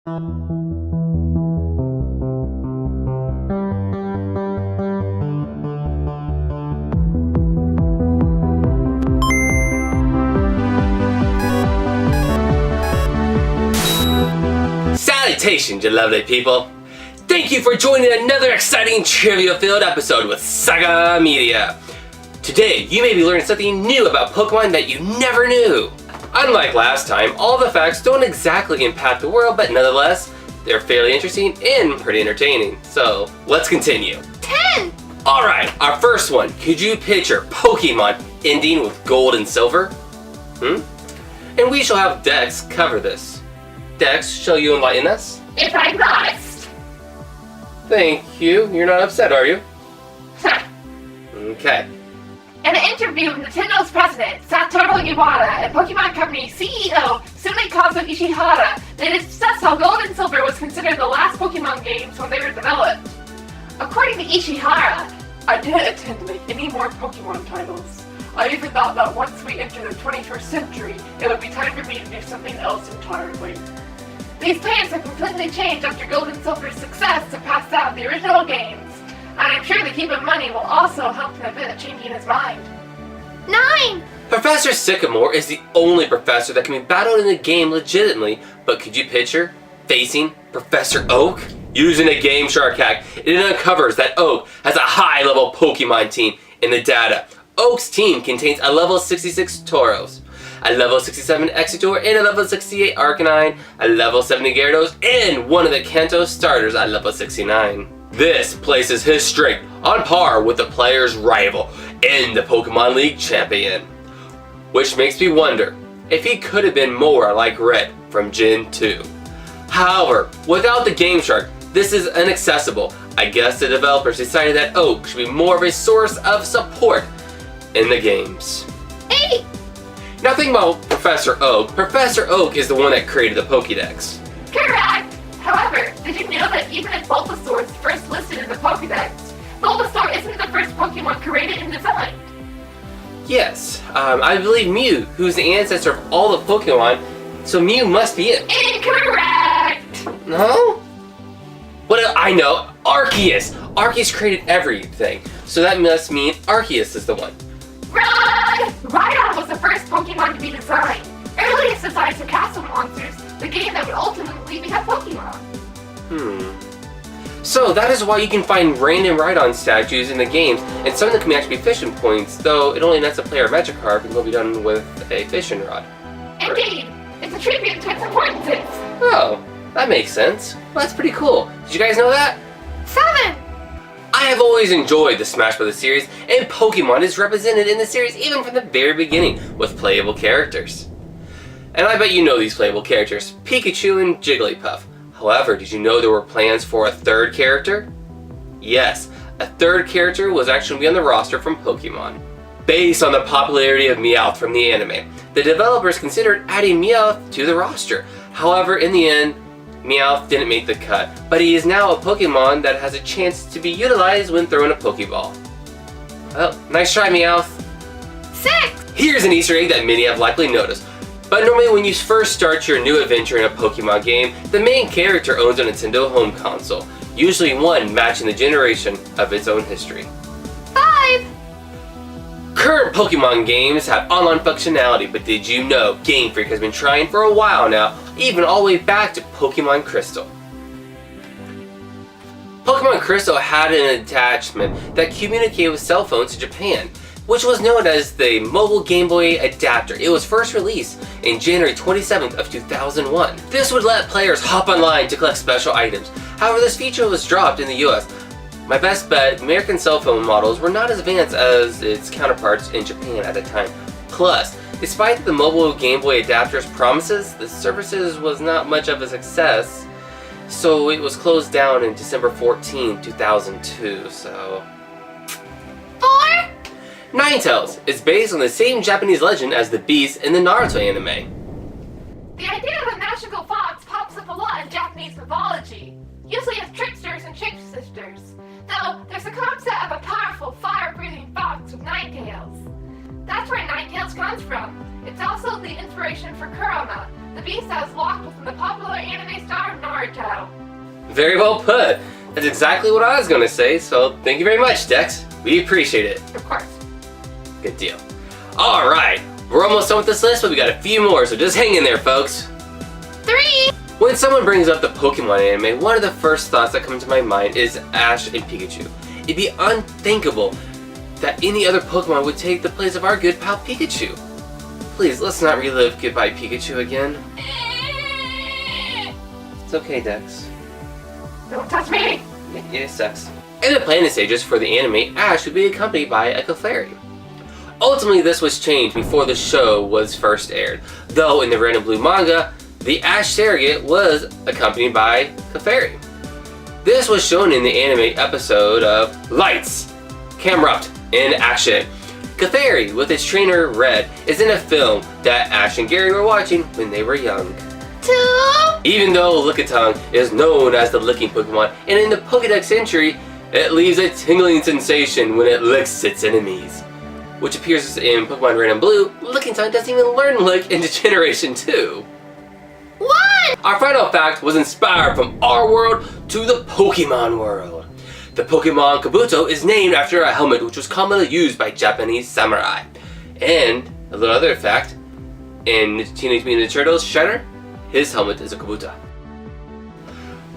Salutations, you lovely people! Thank you for joining another exciting trivia-filled episode with Saga Media. Today, you may be learning something new about Pokemon that you never knew. Unlike last time, all the facts don't exactly impact the world, but nonetheless, they're fairly interesting and pretty entertaining. So, let's continue. 10! Alright, our first one. Could you picture Pokemon ending with gold and silver? And we shall have Dex cover this. Dex, shall you enlighten us? If I must! Thank you. You're not upset, are you? Okay. In an interview with Nintendo's president, Satoru Iwata, and Pokemon Company CEO Sunekazu Ishihara, they discussed how Gold and Silver was considered the last Pokemon games when they were developed. According to Ishihara, I didn't intend to make any more Pokemon titles. I even thought that once we enter the 21st century, it would be time for me to do something else entirely. These plans have completely changed after Gold and Silver's success surpassed that of the original games, and I'm sure the Keep of Money will also help him a bit changing his mind. 9! Professor Sycamore is the only professor that can be battled in the game legitimately, but could you picture facing Professor Oak? Using a Game Shark hack, it uncovers that Oak has a high-level Pokemon team in the data. Oak's team contains a level 66 Tauros, a level 67 Exeggutor, and a level 68 Arcanine, a level 70 Gyarados, and one of the Kanto starters at level 69. This places his strength on par with the player's rival and the Pokemon League champion. Which makes me wonder if he could have been more like Red from Gen 2. However, without the Game Shark, this is inaccessible. I guess the developers decided that Oak should be more of a source of support in the games. 8! Now think about Professor Oak. Professor Oak is the one that created the Pokédex. Correct! However, did you know that even if Bulbasaur is first listed in the Pokédex, Bulbasaur isn't the first Pokemon created and designed? Yes, I believe Mew, who's the ancestor of all the Pokemon, so Mew must be it. Incorrect! No? What I know, Arceus! Arceus created everything, so that must mean Arceus is the one. Wrong! Rhydon was the first Pokemon to be designed. Earliest designs for Castle Monsters, the game that would ultimately become Pokemon. So that is why you can find random Rhydon statues in the games, and some of them can actually be fishing points, though it only nets a player Magikarp and will be done with a fishing rod. Indeed! It's a tribute to its importance. Oh, that makes sense. Well, that's pretty cool. Did you guys know that? 7! I have always enjoyed the Smash Bros. Series, and Pokemon is represented in the series even from the very beginning with playable characters. And I bet you know these playable characters, Pikachu and Jigglypuff. However, did you know there were plans for a third character? Yes, a third character was actually on the roster from Pokemon. Based on the popularity of Meowth from the anime, the developers considered adding Meowth to the roster. However, in the end, Meowth didn't make the cut, but he is now a Pokemon that has a chance to be utilized when throwing a Pokeball. Well, nice try, Meowth. 6! Here's an Easter egg that many have likely noticed. But normally when you first start your new adventure in a Pokemon game, the main character owns a Nintendo home console, usually one matching the generation of its own history. 5! Current Pokemon games have online functionality, but did you know Game Freak has been trying for a while now, even all the way back to Pokemon Crystal. Pokemon Crystal had an attachment that communicated with cell phones in Japan, which was known as the Mobile Game Boy Adapter. It was first released in January 27th of 2001. This would let players hop online to collect special items. However, this feature was dropped in the US. My best bet, American cell phone models were not as advanced as its counterparts in Japan at the time. Plus, despite the Mobile Game Boy Adapter's promises, the services was not much of a success, so it was closed down in December 14, 2002, so... 4! Ninetales is based on the same Japanese legend as the Beast in the Naruto anime. The idea of a magical fox pops up a lot in Japanese mythology, usually as tricksters and shapeshifters, though there's a concept of a powerful fire-breathing fox with 9 tails. That's where Ninetales comes from. It's also the inspiration for Kurama, the beast that was locked within the popular anime star Naruto. Very well put. That's exactly what I was going to say, so thank you very much, Dex. We appreciate it. Of course. Good deal. Alright, we're almost done with this list, but we got a few more, so just hang in there, folks. 3! When someone brings up the Pokemon anime, one of the first thoughts that come to my mind is Ash and Pikachu. It'd be unthinkable that any other Pokemon would take the place of our good pal Pikachu. Please, let's not relive Goodbye Pikachu again. It's okay, Dex. Don't touch me! It sucks. In the planning stages for the anime, Ash would be accompanied by a Clefairy. Ultimately, this was changed before the show was first aired, though in the Red and Blue manga, the Ash surrogate was accompanied by Clefairy. This was shown in the anime episode of Lights, Camera Up, in Action. Clefairy, with its trainer Red, is in a film that Ash and Gary were watching when they were young. 2! Even though Lickitung is known as the licking Pokemon, and in the Pokedex entry, it leaves a tingling sensation when it licks its enemies. Which appears in Pokemon Red and Blue, Lickitung doesn't even learn Lick into Generation 2. 1! Our final fact was inspired from our world to the Pokemon world. The Pokemon Kabuto is named after a helmet which was commonly used by Japanese samurai. And a little other fact, in Teenage Mutant Ninja Turtles Shredder, his helmet is a Kabuto.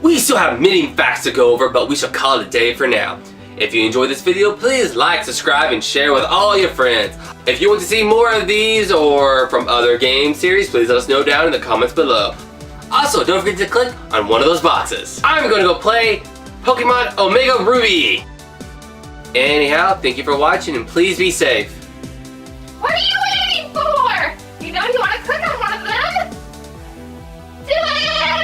We still have many facts to go over, but we shall call it a day for now. If you enjoyed this video, please like, subscribe, and share with all your friends. If you want to see more of these or from other game series, please let us know down in the comments below. Also, don't forget to click on one of those boxes. I'm going to go play Pokemon Omega Ruby. Anyhow, thank you for watching and please be safe. What are you waiting for? You know you want to click on one of them? Do it!